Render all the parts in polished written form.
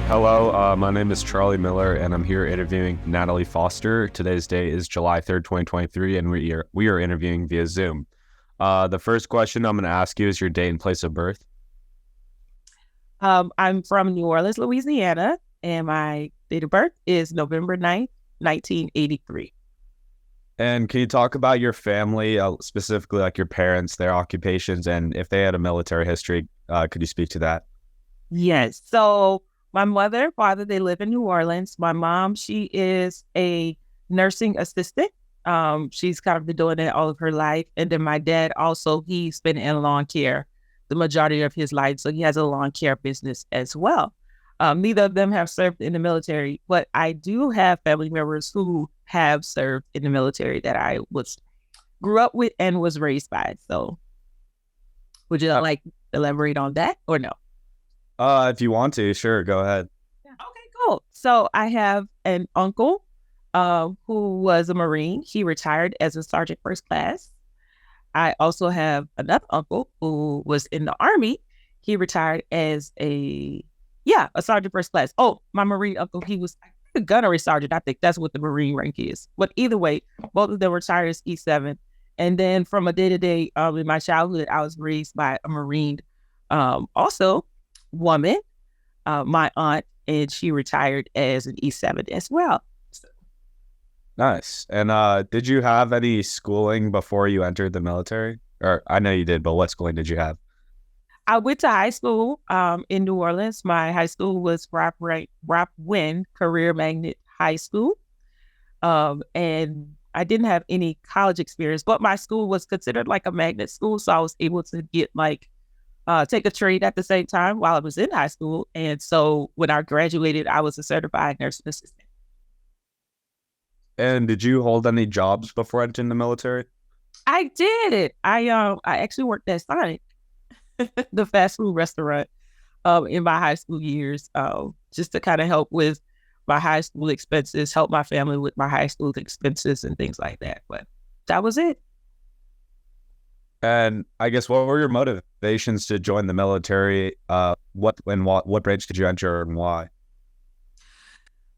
Hello, my name is Charlie Miller, and I'm here interviewing Natalie Foster. Today's date is July 3rd, 2023, and we are interviewing via Zoom. The first question I'm going to ask you is your date and place of birth. I'm from New Orleans, Louisiana, and my date of birth is November 9th, 1983. And can you talk about your family, specifically like your parents, their occupations, and if they had a military history, could you speak to that? Yes. So my mother, father, they live in New Orleans. My mom, she is a nursing assistant. She's kind of been doing it all of her life. And then my dad also, he's been in lawn care the majority of his life. So he has a lawn care business as well. Neither of them have served in the military, but I do have family members who have served in the military that I was grew up with and was raised by. So would you like elaborate on that or no? If you want to, sure, go ahead. Yeah. Okay, cool. So I have an uncle who was a Marine. He retired as a sergeant first class. I also have another uncle who was in the Army. He retired as a sergeant first class. Oh, my Marine uncle, he was a gunnery sergeant. I think that's what the Marine rank is. But either way, both of them retired as E7. And then from a day-to-day, in my childhood, I was raised by a Marine, also woman, my aunt, and she retired as an E7 as well. So, Nice. And did you have any schooling before you entered the military? Or I know you did, but what schooling did you have? I went to high school in New Orleans. My high school was Rock Win Career Magnet High School. And I didn't have any college experience, but my school was considered like a magnet school. So I was able to get take a trade at the same time while I was in high school. And so when I graduated, I was a certified nursing assistant. And did you hold any jobs before entering the military? I did. I actually worked at Sonic, the fast food restaurant, in my high school years, just to kind of help with my high school expenses, help my family with my high school expenses and things like that. But that was it. And I guess what were your motivations to join the military? What branch did you enter and why?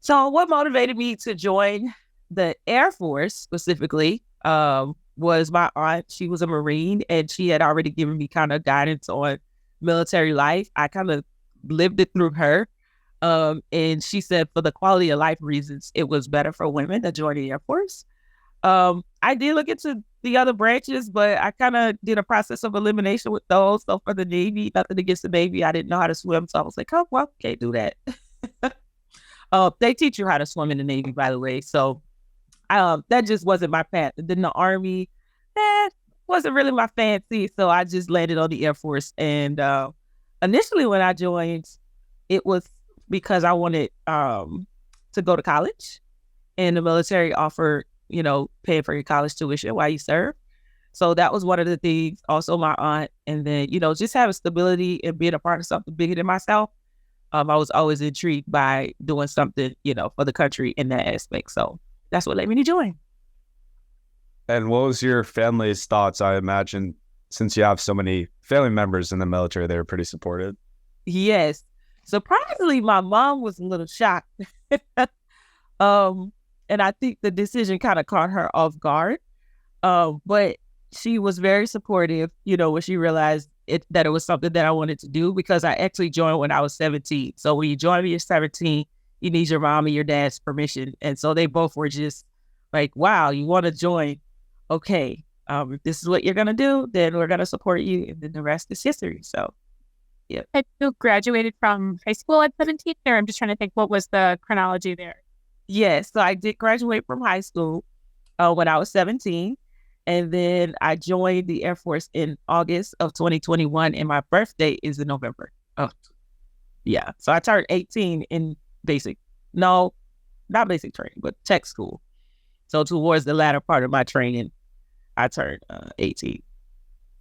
So what motivated me to join the Air Force specifically was my aunt. She was a Marine and she had already given me kind of guidance on military life. I kind of lived it through her. And she said for the quality of life reasons, it was better for women to join the Air Force. I did look into the other branches, but I kind of did a process of elimination with those. So for the Navy, nothing against the Navy, I didn't know how to swim. So I was like, oh, well, can't do that. They teach you how to swim in the Navy, by the way. So that just wasn't my path. And then the Army, wasn't really my fancy. So I just landed on the Air Force. And initially when I joined, it was because I wanted to go to college. And the military offered, paying for your college tuition while you serve. So that was one of the things. Also my aunt. And then, just having stability and being a part of something bigger than myself. I was always intrigued by doing something, for the country in that aspect. So that's what led me to join. And what was your family's thoughts? I imagine since you have so many family members in the military, they were pretty supportive. Yes. Surprisingly, my mom was a little shocked. And I think the decision kind of caught her off guard. But she was very supportive, when she realized that it was something that I wanted to do because I actually joined when I was 17. So when you join when you're 17, you need your mom and your dad's permission. And so they both were just like, wow, you want to join? Okay. If this is what you're going to do, then we're going to support you. And then the rest is history. So, yeah. Had you graduated from high school at 17? Or I'm just trying to think, what was the chronology there? Yes. So I did graduate from high school when I was 17. And then I joined the Air Force in August of 2021. And my birthday is in November. Oh, yeah. So I turned 18 in not basic training, but tech school. So towards the latter part of my training, I turned 18.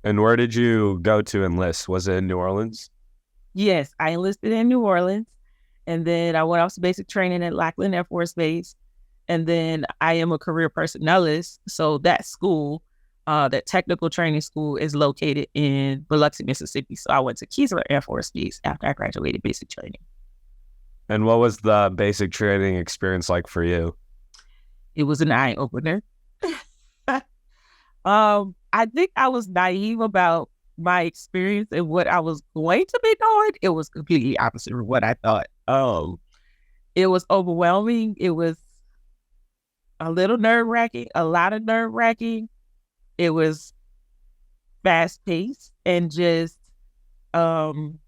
And where did you go to enlist? Was it in New Orleans? Yes, I enlisted in New Orleans. And then I went off to basic training at Lackland Air Force Base. And then I am a career personnelist. So that school, that technical training school is located in Biloxi, Mississippi. So I went to Keesler Air Force Base after I graduated basic training. And what was the basic training experience like for you? It was an eye opener. I think I was naive about my experience and what I was going to be doing. It was completely opposite of what I thought. It was overwhelming. It was a little nerve wracking, a lot of nerve wracking. It was fast paced and just um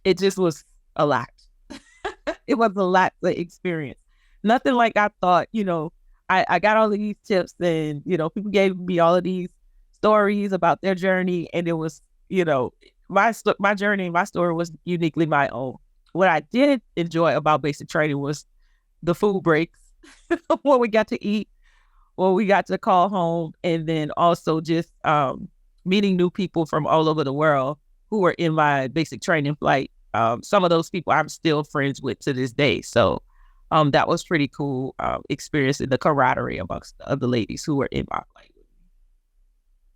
it just was a lot. It was a lot to experience. Nothing like I thought, I got all of these tips and, people gave me all of these stories about their journey. And it was, my journey, my story was uniquely my own. What I did enjoy about basic training was the food breaks, when we got to eat, when we got to call home, and then also just meeting new people from all over the world who were in my basic training flight. Some of those people I'm still friends with to this day. So that was pretty cool experiencing the camaraderie amongst the other ladies who were in my flight.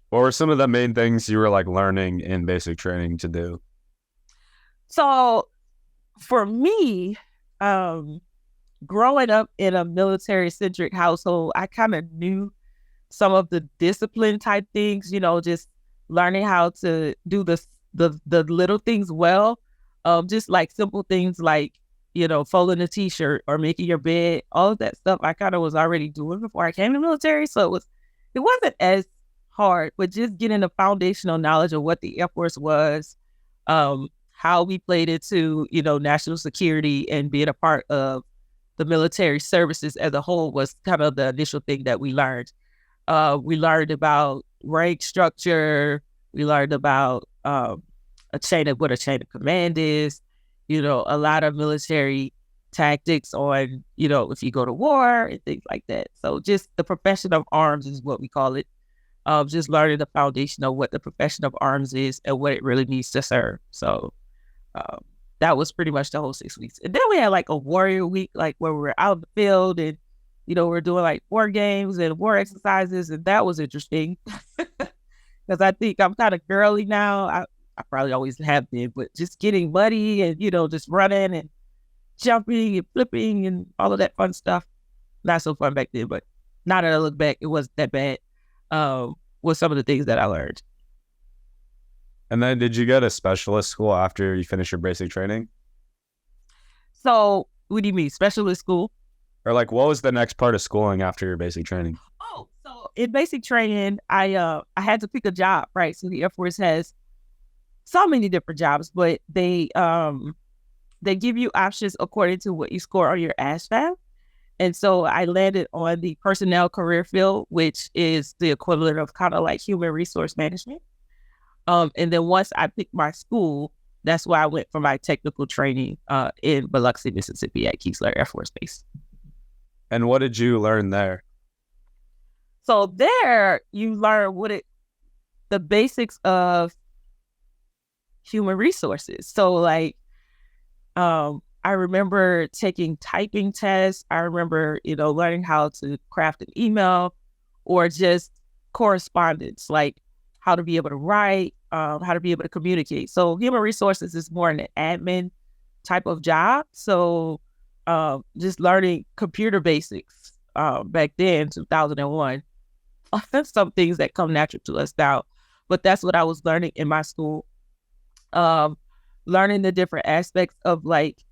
What were some of the main things you were like learning in basic training to do? So for me, growing up in a military-centric household, I kind of knew some of the discipline type things, just learning how to do the little things well. Just like simple things like, folding a t-shirt or making your bed, all of that stuff I kind of was already doing before I came to the military. So it wasn't as hard, but just getting the foundational knowledge of what the Air Force was, how we played into, national security and being a part of the military services as a whole was kind of the initial thing that we learned. We learned about rank structure. We learned about what a chain of command is, a lot of military tactics on, if you go to war and things like that. So just the profession of arms is what we call it. Just learning the foundation of what the profession of arms is and what it really needs to serve. So that was pretty much the whole 6 weeks. And then we had like a warrior week, like where we were out in the field and, we're doing like war games and war exercises. And that was interesting because I think I'm kind of girly now. I probably always have been, but just getting muddy and, just running and jumping and flipping and all of that fun stuff. Not so fun back then, but now that I look back, it wasn't that bad. Was some of the things that I learned. And then did you go to specialist school after you finished your basic training? So what do you mean, specialist school? Or like, what was the next part of schooling after your basic training? Oh, so in basic training, I had to pick a job, right? So the Air Force has so many different jobs, but they give you options according to what you score on your ASVAB. And so I landed on the personnel career field, which is the equivalent of kind of like human resource management. And then once I picked my school, that's where I went for my technical training in Biloxi, Mississippi at Keesler Air Force Base. And what did you learn there? So there you learn the basics of human resources. So like, I remember taking typing tests. I remember, learning how to craft an email or just correspondence, like how to be able to write, how to be able to communicate. So human resources is more an admin type of job. So just learning computer basics back then, 2001, some things that come natural to us now. But that's what I was learning in my school. Learning the different aspects of like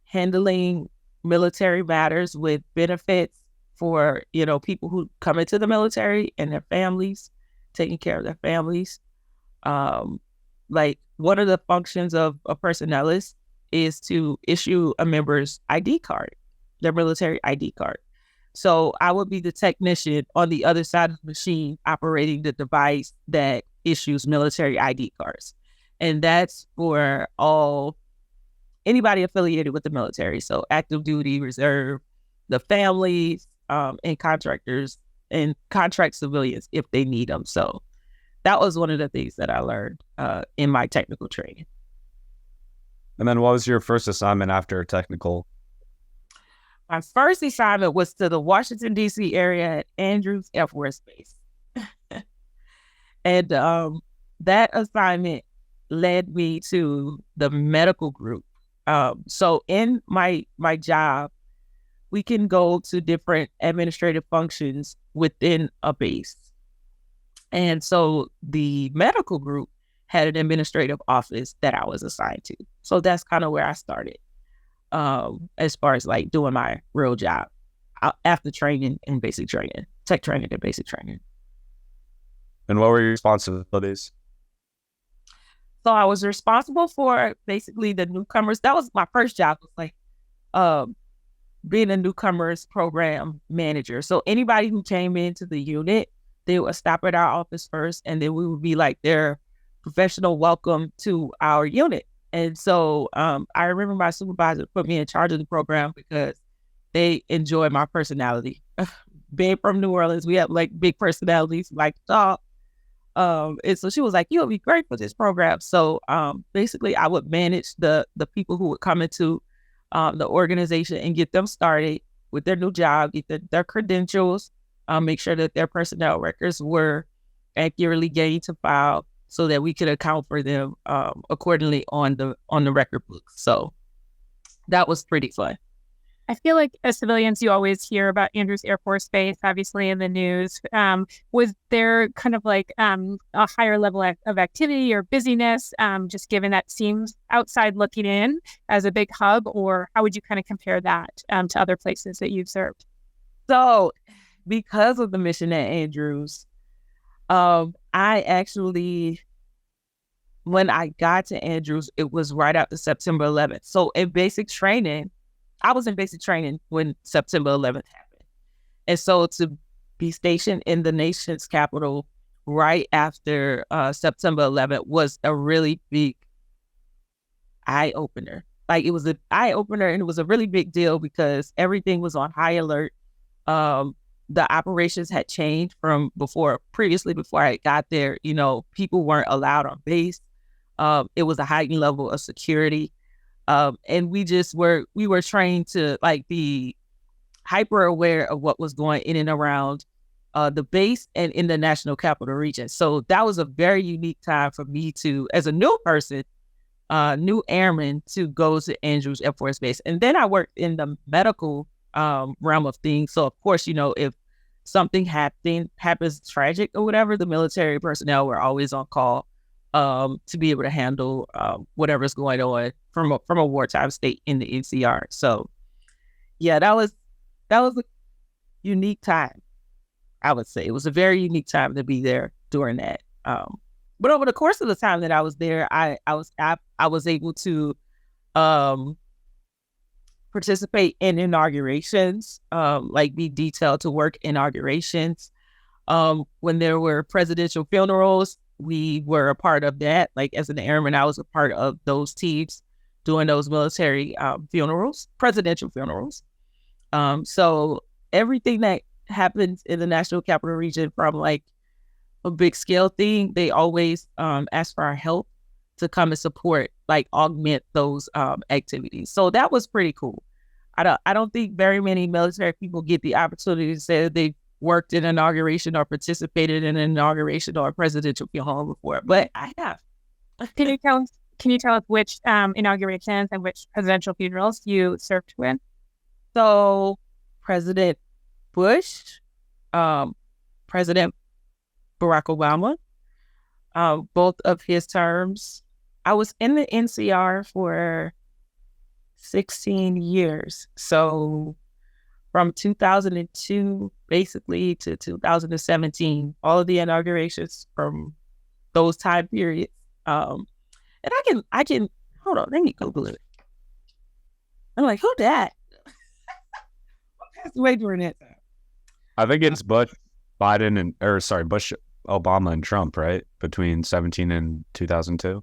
handling military matters with benefits for, people who come into the military and their families, taking care of their families. Like one of the functions of a personnelist is to issue a member's ID card, their military ID card. So I would be the technician on the other side of the machine operating the device that issues military ID cards. And that's for anybody affiliated with the military. So active duty, reserve, the families, and contractors and contract civilians if they need them. So that was one of the things that I learned in my technical training. And then what was your first assignment after technical? My first assignment was to the Washington, D.C. area at Andrews Air Force Base. And that assignment led me to the medical group So in my job, we can go to different administrative functions within a base. And so the medical group had an administrative office that I was assigned to. So that's kind of where I started, as far as like doing my real job after training and basic training, tech training and basic training. And what were your responsibilities? So I was responsible for basically the newcomers. That was my first job, was like being a newcomers program manager. So anybody who came into the unit, they would stop at our office first, and then we would be like their professional welcome to our unit. And so I remember my supervisor put me in charge of the program because they enjoy my personality. Being from New Orleans, we have like big personalities, like to talk. And so she was like, "You'll be great for this program." So basically, I would manage the people who would come into the organization and get them started with their new job, get their credentials, make sure that their personnel records were accurately gained to file, so that we could account for them accordingly on the record books. So that was pretty fun. I feel like as civilians, you always hear about Andrews Air Force Base, obviously in the news. Was there kind of like a higher level of activity or busyness, just given that seems outside looking in as a big hub, or how would you kind of compare that to other places that you've served? So because of the mission at Andrews, I actually, when I got to Andrews, it was right after September 11th. So in basic training, I was in basic training when September 11th happened. And so to be stationed in the nation's capital right after September 11th was a really big eye-opener. Like, it was an eye-opener, and it was a really big deal because everything was on high alert. The operations had changed from previously before I got there. You know, people weren't allowed on base. It was a heightened level of security. And we were trained to like be hyper aware of what was going in and around the base and in the national capital region. So that was a very unique time for me to, as a new person, new airman, to go to Andrews Air Force Base. And then I worked in the medical realm of things. So of course, you know, if something happens tragic or whatever, the military personnel were always on call to be able to handle whatever's going on from a wartime state in the NCR. So yeah, that was a unique time. I would say it was a very unique time to be there during that. But over the course of the time that I was there, I was able to participate in inaugurations, like be detailed to work inaugurations. When there were presidential funerals, we were a part of that. Like, as an airman, I was a part of those teams doing those military funerals, presidential funerals. So everything that happens in the National Capital Region, from like a big scale thing, they always ask for our help to come and support, like augment those activities. So that was pretty cool. I don't think very many military people get the opportunity to say that they worked in an inauguration or participated in an inauguration or a presidential funeral before, but I have. Can you tell us which inaugurations and which presidential funerals you served with? So President Bush, President Barack Obama, both of his terms. I was in the NCR for 16 years. So from 2002 basically to 2017, all of the inaugurations from those time periods. And I can hold on, let me Google it. I'm like, who that? What passed away during that time? I think it's Bush, Obama and Trump, right? Between 17 and 2002.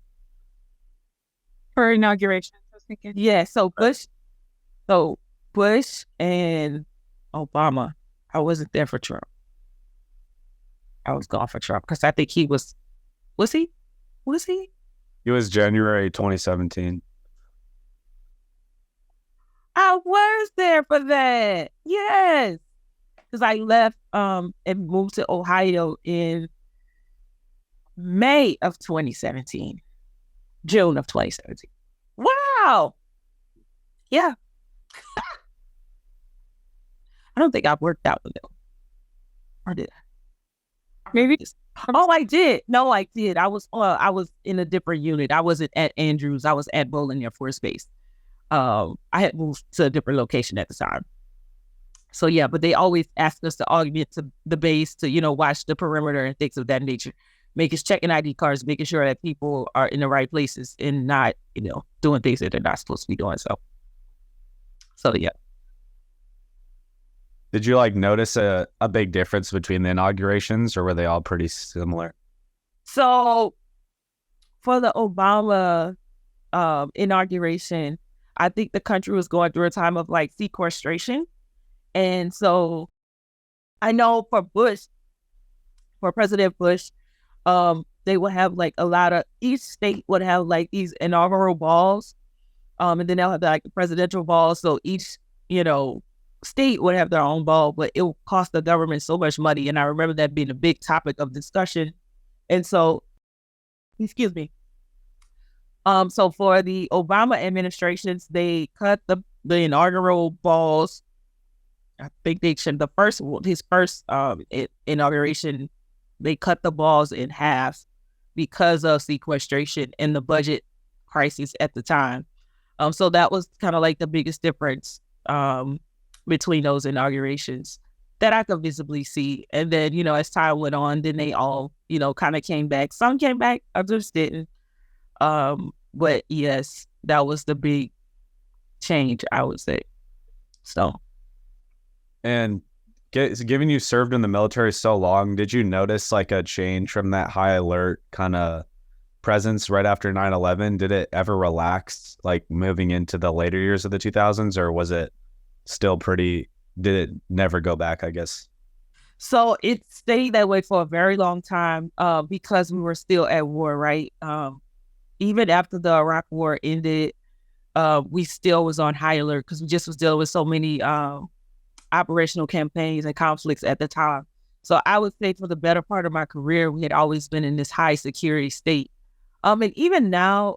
For inauguration, I was thinking. Yeah, so Bush and Obama. I wasn't there for Trump. I was gone for Trump because I think he was he? It was January 2017. I was there for that. Yes. Because I left and moved to Ohio in May of 2017. June of 2017. Wow. Yeah. I don't think I've worked out with them. Or did I? Maybe. Oh, I did. No, I did. I was in a different unit. I wasn't at Andrews. I was at Bowling Air Force Base. I had moved to a different location at the time. So yeah, but they always ask us to augment to the base to, watch the perimeter and things of that nature. Make us checking ID cards, making sure that people are in the right places and not, doing things that they're not supposed to be doing. So yeah. Did you notice a big difference between the inaugurations, or were they all pretty similar? So for the Obama inauguration, I think the country was going through a time of sequestration. And so I know for President Bush, they would have each state would have these inaugural balls. And then they'll have the presidential balls. So each, state would have their own ball, but it would cost the government so much money. And I remember that being a big topic of discussion. And so, excuse me. So for the Obama administrations, they cut the inaugural balls. I think his first inauguration, they cut the balls in half because of sequestration and the budget crisis at the time. So that was kind of the biggest difference between those inaugurations that I could visibly see. And then, as time went on, then they all, kind of came back. Some came back, others didn't. But yes, that was the big change, I would say. So. And given you served in the military so long, did you notice a change from that high alert kind of presence right after 9/11? Did it ever relax, moving into the later years of the 2000s, or was it still did it never go back, I guess? So it stayed that way for a very long time because we were still at war, right? Even after the Iraq War ended, we still was on high alert because we just was dealing with so many operational campaigns and conflicts at the time. So I would say for the better part of my career, we had always been in this high security state. And even now,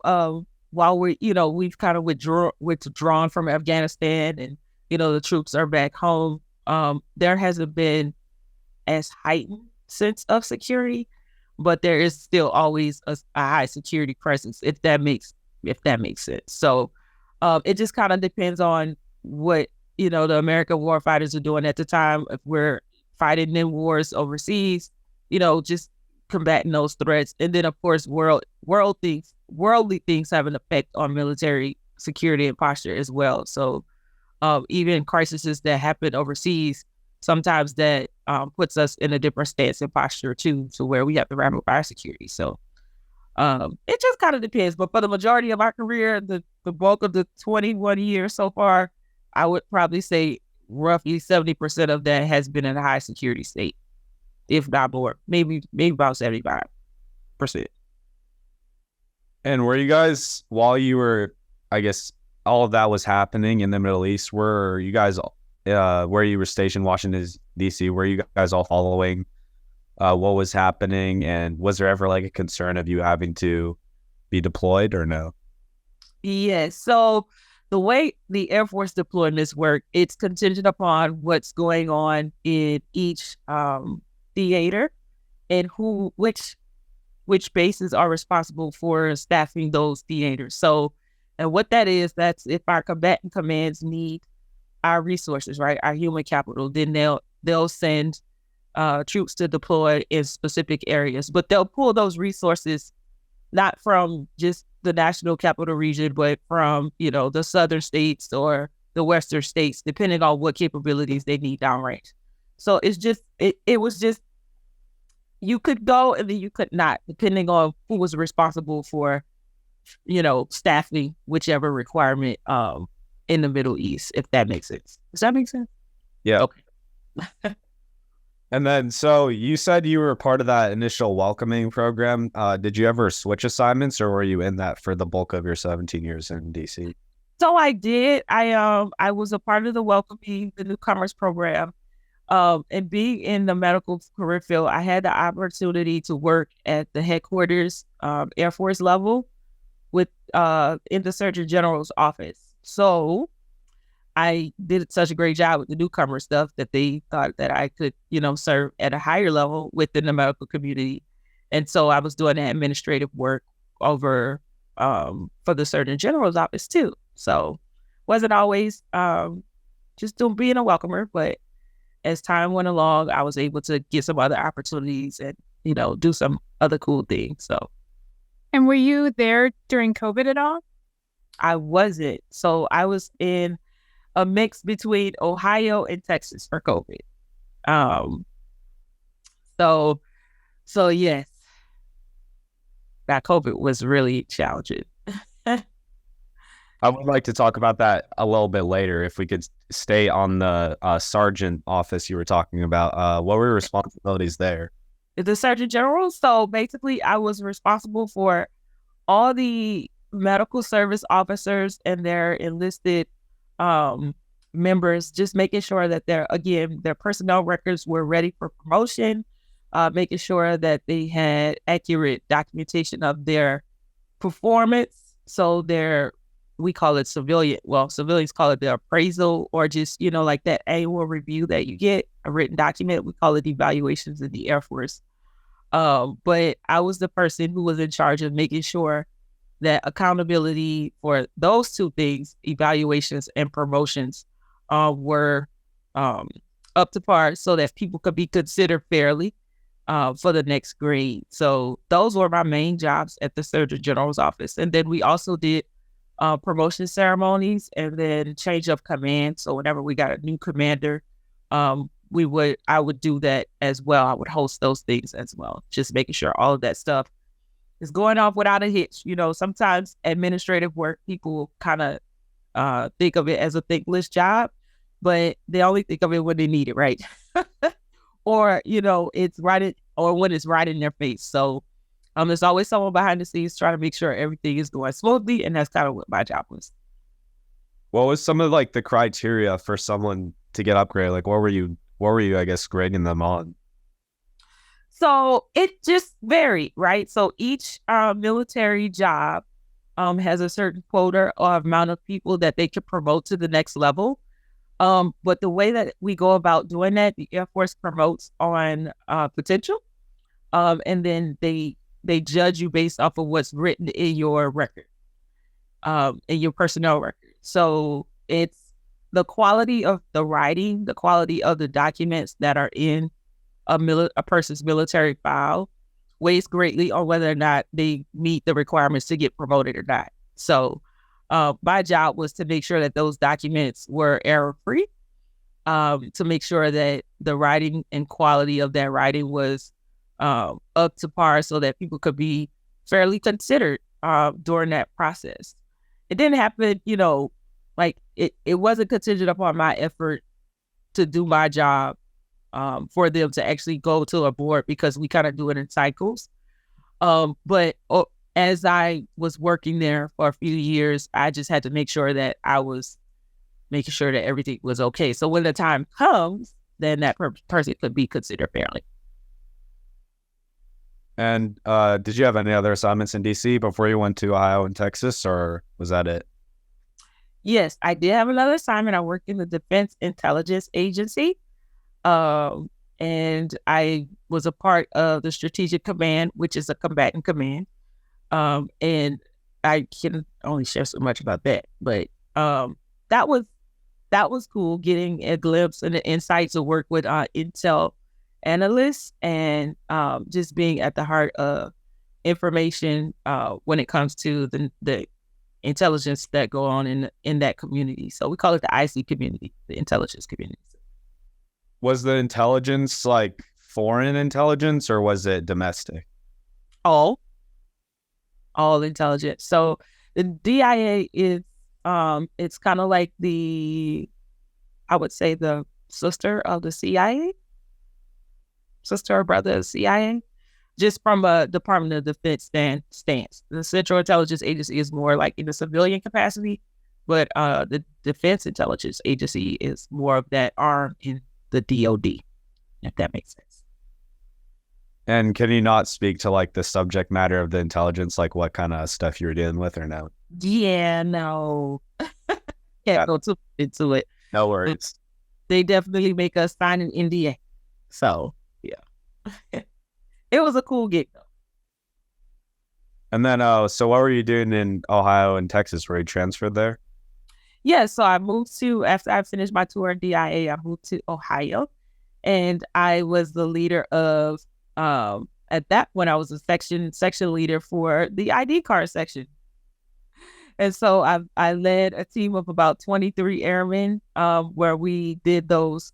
while we've kind of withdrawn from Afghanistan and, the troops are back home, there hasn't been as heightened sense of security, but there is still always a high security presence, if that makes sense. So it just kind of depends on what, the American war fighters are doing at the time. If we're fighting in wars overseas, just combating those threats. And then, of course, worldly things have an effect on military security and posture as well. So even crises that happen overseas, sometimes that puts us in a different stance and posture too, to where we have to ramp up our security. So it just kind of depends. But for the majority of our career, the bulk of the 21 years so far, I would probably say roughly 70% of that has been in a high security state, if not more, maybe about 75%. And were you guys, while you were, I guess, all of that was happening in the Middle East, were you guys, where you were stationed, Washington, D.C., were you guys all following what was happening? And was there ever a concern of you having to be deployed or no? Yes. So the way the Air Force deployments work, it's contingent upon what's going on in each theater and which bases are responsible for staffing those theaters. So, and what that is, that's if our combatant commands need our resources, right, our human capital, then they'll send troops to deploy in specific areas, but they'll pull those resources not from just the national capital region, but from, the southern states or the western states, depending on what capabilities they need downrange. So it's just, it was just, you could go and then you could not, depending on who was responsible for, staffing whichever requirement in the Middle East, if that makes sense. Does that make sense? Yeah. Okay. And then, so you said you were part of that initial welcoming program. Did you ever switch assignments, or were you in that for the bulk of your 17 years in DC? So I did. I was a part of the welcoming, the newcomers program. And being in the medical career field, I had the opportunity to work at the headquarters, Air Force level, with in the Surgeon General's office. So I did such a great job with the newcomer stuff that they thought that I could, serve at a higher level within the medical community. And so I was doing the administrative work over for the Surgeon General's office too. So wasn't always just being a welcomer, but as time went along, I was able to get some other opportunities and, do some other cool things. So. And were you there during COVID at all? I wasn't. So I was in a mix between Ohio and Texas for COVID. So yes, that COVID was really challenging. I would like to talk about that a little bit later. If we could stay on the sergeant office you were talking about, what were your responsibilities there? The Surgeon General. So basically, I was responsible for all the medical service officers and their enlisted members, just making sure that their personnel records were ready for promotion, making sure that they had accurate documentation of their performance. So we call it civilians call it the appraisal, or just, like that annual review that you get, a written document. We call it evaluations in the Air Force. But I was the person who was in charge of making sure that accountability for those two things, evaluations and promotions, were up to par so that people could be considered fairly for the next grade. So those were my main jobs at the Surgeon General's office. And then we also did promotion ceremonies and then change of command. So whenever we got a new commander, I would do that as well. I would host those things as well, just making sure all of that stuff is going off without a hitch. Sometimes administrative work, people kind of think of it as a thankless job, but they only think of it when they need it, right? Or, it's right or when it's right in their face. So there's always someone behind the scenes trying to make sure everything is going smoothly, and that's kind of what my job was. What was some of the criteria for someone to get upgraded? Like, what were you, I guess, grading them on? So it just varied, right? So each military job has a certain quota or amount of people that they can promote to the next level. But the way that we go about doing that, the Air Force promotes on potential, and then they judge you based off of what's written in your record, in your personnel record. So it's the quality of the writing, the quality of the documents that are in a person's military file weighs greatly on whether or not they meet the requirements to get promoted or not. So my job was to make sure that those documents were error-free, to make sure that the writing and quality of that writing was up to par so that people could be fairly considered during that process. It didn't happen, it wasn't contingent upon my effort to do my job for them to actually go to a board, because we kind of do it in cycles. But as I was working there for a few years, I just had to make sure that I was making sure that everything was okay. So when the time comes, then that person could be considered fairly. And did you have any other assignments in DC before you went to Ohio and Texas, or was that it? Yes, I did have another assignment. I worked in the Defense Intelligence Agency. And I was a part of the Strategic Command, which is a combatant command. And I can only share so much about that, but that was cool, getting a glimpse and the insights to work with intel analysts, and just being at the heart of information when it comes to the intelligence that go on in that community. So we call it the IC community, the intelligence community. Was the intelligence like foreign intelligence, or was it domestic? All intelligence. So the DIA is it's kind of like I would say the sister of the CIA, sister or brother of the CIA, just from a Department of Defense stance. The Central Intelligence Agency is more like in the civilian capacity, but the Defense Intelligence Agency is more of that arm in the DOD, if that makes sense. And can you not speak to like the subject matter of the intelligence, like what kind of stuff you were dealing with, or no? Yeah, no. can't go too into it. No worries. They definitely make us sign an NDA. So yeah, it was a cool gig though. And then, so what were you doing in Ohio and Texas? Were you transferred there? Yeah, so I moved to after I finished my tour in DIA, I moved to Ohio, and I was the leader of at that point I was a section leader for the ID card section. And so I led a team of about 23 airmen where we did those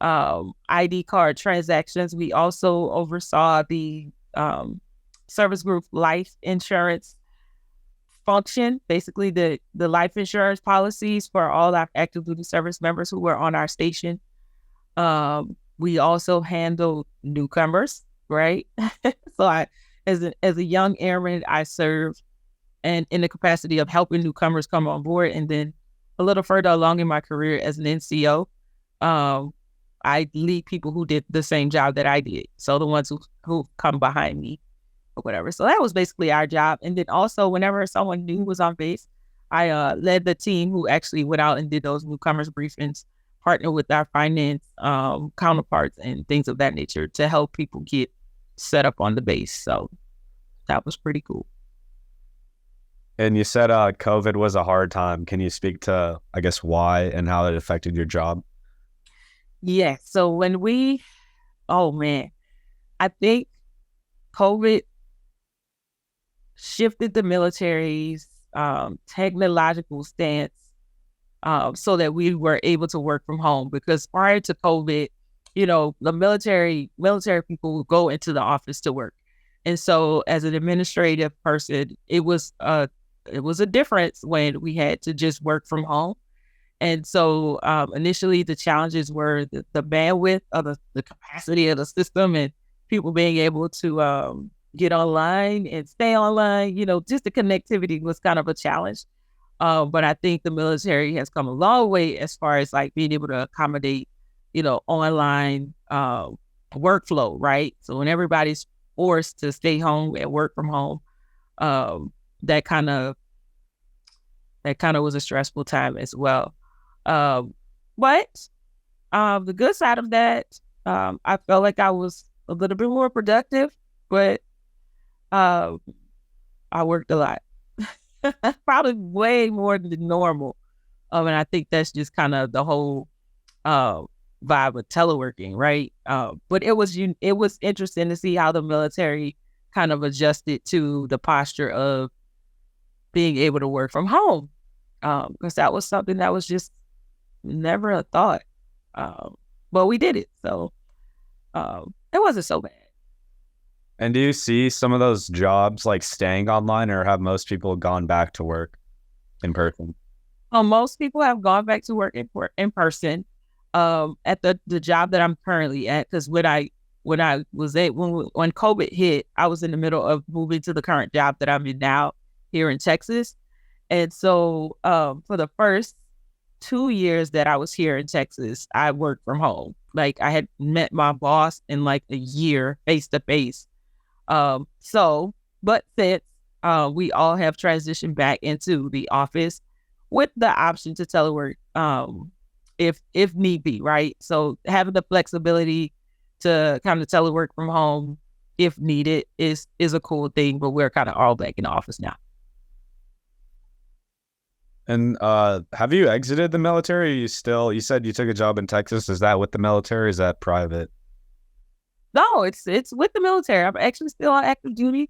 ID card transactions. We also oversaw the service group life insurance function, basically the life insurance policies for all our active duty service members who were on our station. We also handled newcomers, right? So as a young airman, I served and in the capacity of helping newcomers come on board. And then a little further along in my career as an NCO, I lead people who did the same job that I did. So the ones who come behind me or whatever. So that was basically our job. And then also whenever someone new was on base, I led the team who actually went out and did those newcomers briefings, partnered with our finance counterparts and things of that nature to help people get set up on the base. So that was pretty cool. And you said COVID was a hard time. Can you speak to, I guess, why and how it affected your job? Yeah. So I think COVID shifted the military's technological stance so that we were able to work from home. Because prior to COVID, the military people would go into the office to work. And so as an administrative person, it was a difference when we had to just work from home. And so initially the challenges were the bandwidth of the capacity of the system and people being able to get online and stay online. Just the connectivity was kind of a challenge. But I think the military has come a long way as far as like being able to accommodate, online workflow, right? So when everybody's forced to stay home and work from home, that kind of was a stressful time as well. But the good side of that, I felt like I was a little bit more productive, but I worked a lot, probably way more than normal. And I think that's just kind of the whole vibe of teleworking, right? But it was interesting to see how the military kind of adjusted to the posture of being able to work from home, because that was something that was just never a thought. But we did it, so it wasn't so bad. And do you see some of those jobs like staying online, or have most people gone back to work in person? Most people have gone back to work in person. At the job that I'm currently at, because when COVID hit, I was in the middle of moving to the current job that I'm in now here in Texas. And so for the first 2 years that I was here in Texas, I worked from home. Like I had met my boss in like a year face to face. But since we all have transitioned back into the office with the option to telework, if need be, right? So having the flexibility to kind of telework from home if needed is a cool thing, but we're kind of all back in the office now. And have you exited the military? You said you took a job in Texas. Is that with the military? Is that private? No, it's with the military. I'm actually still on active duty.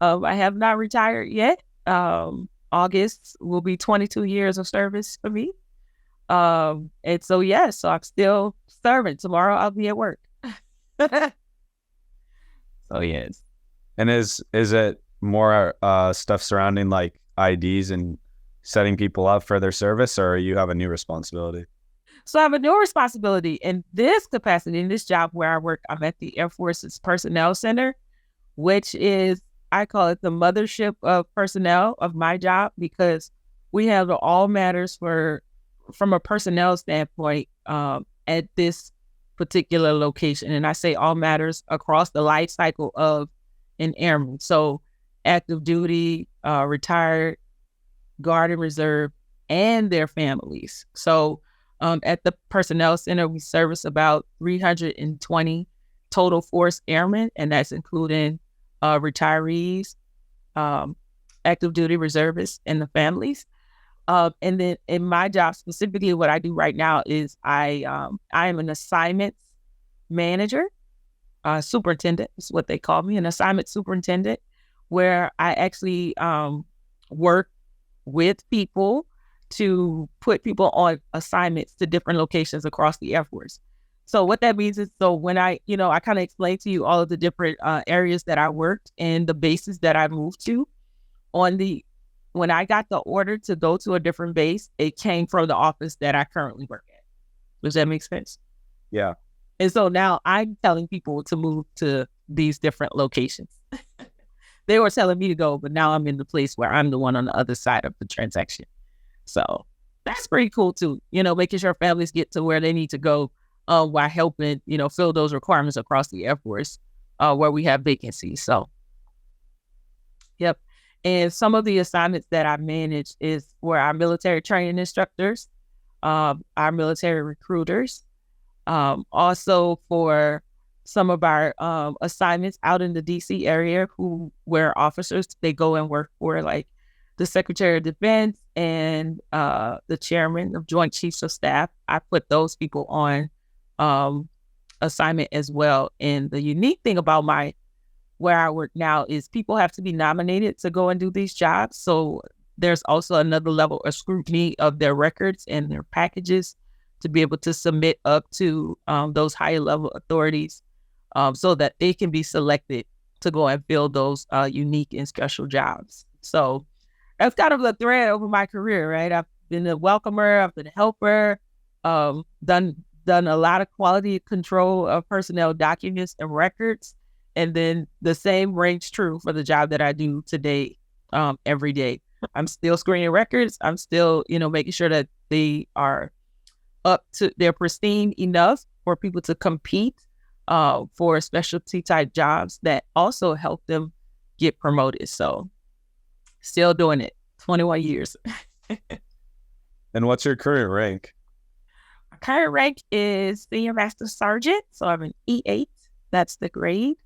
I have not retired yet. August will be 22 years of service for me. And so so I'm still serving. Tomorrow I'll be at work. So yes. And is it more stuff surrounding like IDs and setting people up for their service, or you have a new responsibility? So I have a new responsibility in this capacity, in this job where I work. I'm at the Air Force's Personnel Center, which is, I call it the mothership of personnel of my job, because we handle all matters from a personnel standpoint at this particular location. And I say all matters across the life cycle of an airman. So active duty, retired, Guard and Reserve, and their families. So at the Personnel Center, we service about 320 total force airmen, and that's including retirees, active duty reservists, and the families. And then in my job specifically, what I do right now is I am an assignments manager, superintendent is what they call me, an assignment superintendent, where I actually work with people to put people on assignments to different locations across the Air Force. So what that means is, so when I kind of explained to you all of the different areas that I worked and the bases that I moved to, when I got the order to go to a different base, it came from the office that I currently work at. Does that make sense? Yeah. And so now I'm telling people to move to these different locations. They were telling me to go, but now I'm in the place where I'm the one on the other side of the transaction. So that's pretty cool too, making sure families get to where they need to go while helping, fill those requirements across the Air Force where we have vacancies. So, yep. And some of the assignments that I manage is for our military training instructors, our military recruiters, also for some of our assignments out in the DC area where officers, they go and work for, like the Secretary of Defense and the Chairman of Joint Chiefs of Staff. I put those people on assignment as well. And the unique thing about where I work now is people have to be nominated to go and do these jobs. So there's also another level of scrutiny of their records and their packages to be able to submit up to those higher level authorities so that they can be selected to go and fill those unique and special jobs. So that's kind of the thread over my career, right? I've been a welcomer, I've been a helper, done a lot of quality control of personnel documents and records. And then the same rings true for the job that I do today, every day. I'm still screening records. I'm still, making sure that they are they're pristine enough for people to compete for specialty type jobs that also help them get promoted. So still doing it, 21 years. And what's your current rank? My current rank is Senior Master Sergeant. So I'm an E8. That's the grade.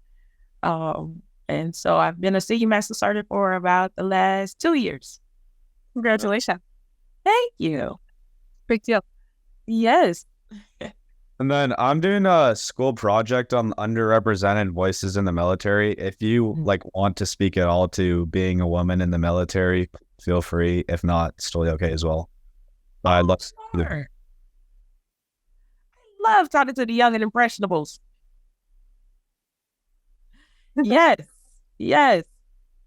And so I've been a Senior Master Sergeant for about the last 2 years. Congratulations. Thank you. Big deal. Yes. And then I'm doing a school project on underrepresented voices in the military. If you want to speak at all to being a woman in the military, feel free. If not, it's totally okay as well. But I'd love I love talking to the young and impressionables. Yes. Yes.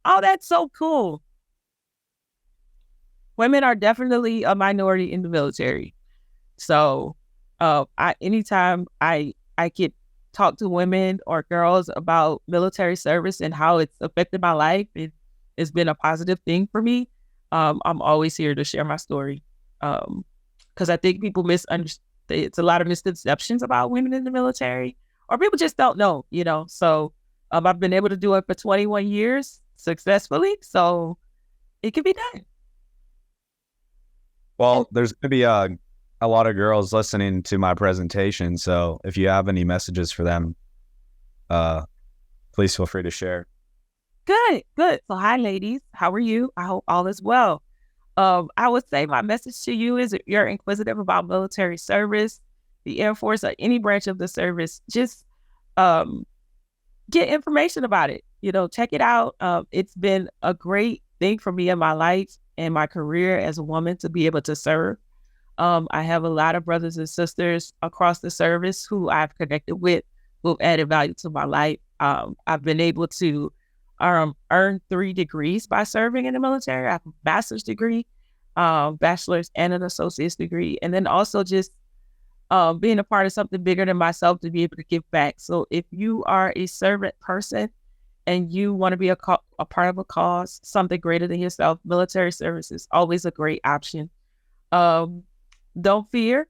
Oh, that's so cool. Women are definitely a minority in the military. So anytime I could talk to women or girls about military service and how it's affected my life, it's been a positive thing for me. I'm always here to share my story. Because I think people misunderstand. It's a lot of misconceptions about women in the military, or people just don't know, So I've been able to do it for 21 years successfully, so it can be done. Well, there's going to be a lot of girls listening to my presentation, so if you have any messages for them, please feel free to share. Good. So hi, ladies. How are you? I hope all is well. I would say my message to you is if you're inquisitive about military service, the Air Force, or any branch of the service, just get information about it. Check it out. It's been a great thing for me in my life and my career as a woman to be able to serve. I have a lot of brothers and sisters across the service who I've connected with, who've added value to my life. I've been able to earn 3 degrees by serving in the military. I have a master's degree, bachelor's, and an associate's degree. And then also just being a part of something bigger than myself to be able to give back. So if you are a servant person and you want to be a part of a cause, something greater than yourself, military service is always a great option. Don't fear.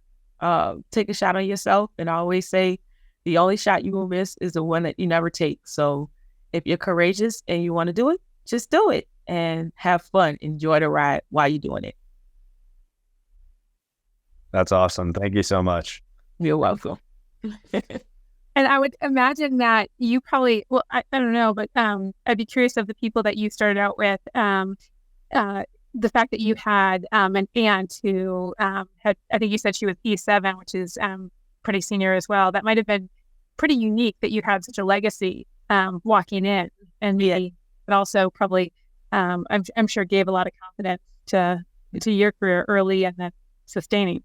Take a shot on yourself. And I always say the only shot you will miss is the one that you never take. So if you're courageous and you want to do it, just do it and have fun. Enjoy the ride while you're doing it. That's awesome. Thank you so much. You're welcome. And I would imagine that you probably, well, I don't know, but I'd be curious of the people that you started out with, the fact that you had an aunt who had, I think you said she was E7, which is pretty senior as well. That might have been pretty unique that you had such a legacy walking in, and maybe, but also probably, I'm sure gave a lot of confidence to your career early and then sustaining.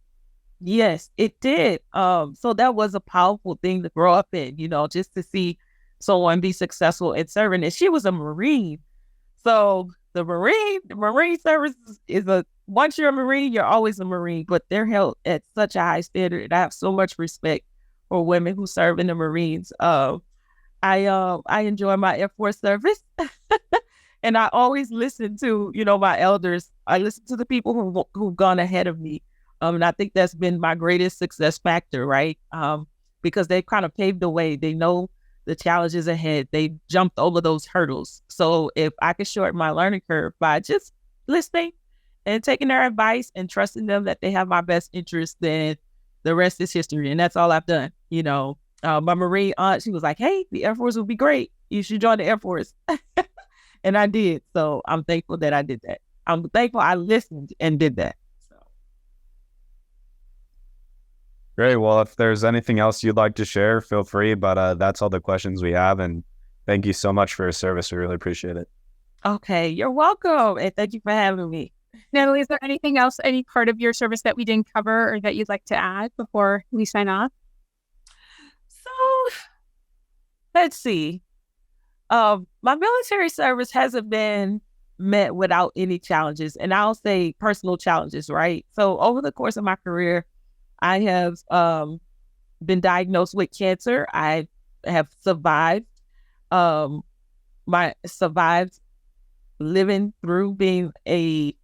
Yes, it did. So that was a powerful thing to grow up in, just to see someone be successful in serving. And she was a Marine. So the Marine service is once you're a Marine, you're always a Marine, but they're held at such a high standard. And I have so much respect for women who serve in the Marines. I enjoy my Air Force service. And I always listen to, my elders. I listen to the people who've gone ahead of me. And I think that's been my greatest success factor, right? Because they've kind of paved the way. They know the challenges ahead. They jumped over those hurdles. So if I could shorten my learning curve by just listening and taking their advice and trusting them that they have my best interest, then the rest is history. And that's all I've done. My Marine aunt, she was like, hey, the Air Force would be great. You should join the Air Force. And I did. So I'm thankful that I did that. I'm thankful I listened and did that. Great. Well, if there's anything else you'd like to share, feel free. But that's all the questions we have. And thank you so much for your service. We really appreciate it. Okay. You're welcome. And thank you for having me. Natalie, is there anything else, any part of your service that we didn't cover or that you'd like to add before we sign off? So let's see. My military service hasn't been met without any challenges. And I'll say personal challenges, right? So over the course of my career, I have been diagnosed with cancer. I have survived. Survived living through being a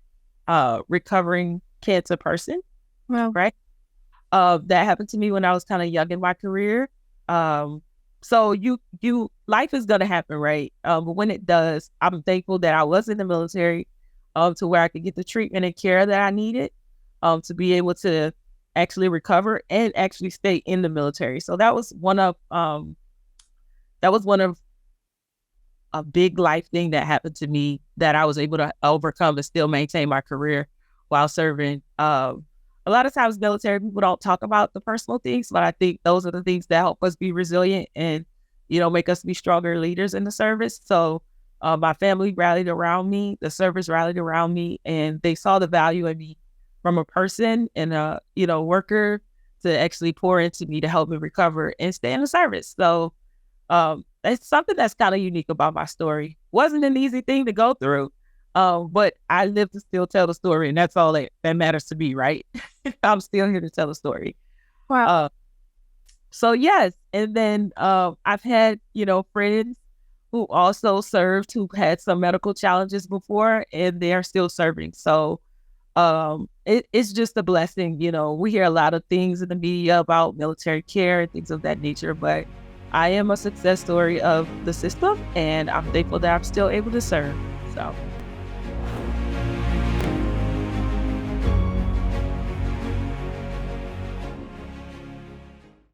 recovering cancer person. Wow. Right. That happened to me when I was kind of young in my career. So life is gonna happen, right? But when it does, I'm thankful that I was in the military, to where I could get the treatment and care that I needed, to be able to actually recover and actually stay in the military. So that was one of a big life thing that happened to me that I was able to overcome and still maintain my career while serving. A lot of times military people don't talk about the personal things, but I think those are the things that help us be resilient and, make us be stronger leaders in the service. So my family rallied around me, the service rallied around me, and they saw the value in me from a person and a, worker to actually pour into me to help me recover and stay in the service. So it's something that's kind of unique about my story. Wasn't an easy thing to go through, but I live to still tell the story, and that's all that matters to me, right? I'm still here to tell the story. Wow. So yes, and then I've had, friends who also served who had some medical challenges before, and they are still serving. So it's just a blessing. We hear a lot of things in the media about military care and things of that nature, but I am a success story of the system, and I'm thankful that I'm still able to serve. So